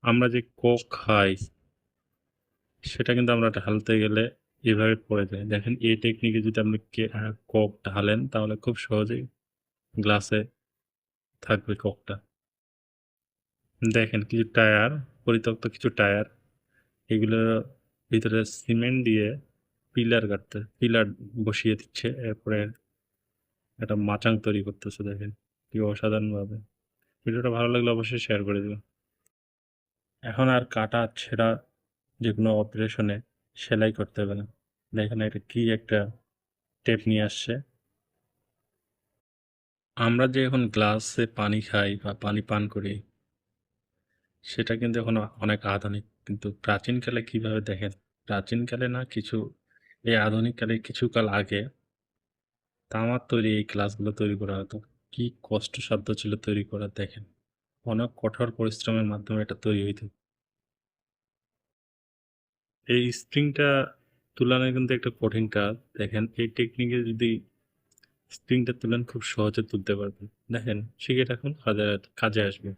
আমরা যে কোক খাই সেটা কিন্তু আমরা ঢালতে গেলে এভাবে পড়ে যায়। দেখেন এই টেকনিকে যদি আপনি কোক ঢালেন তাহলে খুব সহজেই গ্লাসে থাকবে কোকটা। দেখেন কিছু টায়ার, পরিত্যক্ত কিছু টায়ার, এগুলোর ভিতরে সিমেন্ট দিয়ে পিলার বসিয়ে দিচ্ছে। এরপরে একটা মাচাং তৈরি করতেছে, দেখেন কি অসাধারণভাবে। ভিডিওটা ভালো লাগলে অবশ্যই শেয়ার করে দিবেন। এখন আর কাটা ছেঁড়া যেকোনো অপারেশনে সেলাই করতে হবে না। দেখেন এটা কি একটা টেপ নিয়ে আসছে। আমরা যে এখন গ্লাসে পানি খাই বা পানি পান করি সেটা কিন্তু এখন অনেক আধুনিক, কিন্তু প্রাচীনকালে কিভাবে দেখেন, প্রাচীনকালে না কিছু এই আধুনিক কালে কিছুকাল আগে তামার তৈরি এই গ্লাসগুলো তৈরি করা হতো। কি কষ্টসাধ্য ছিল তৈরি করা, দেখেন অনেক কঠোর পরিশ্রমের মাধ্যমে এটা তৈরি হইতো। এই স্প্রিংটা তুলানো কিন্তু একটা কঠিন কাজ। দেখেন এই টেকনিকে যদি স্প্রিংটা তুলেন খুব সহজে তুলতে পারবেন। দেখেন শিখে রাখুন, কাজে আসবে।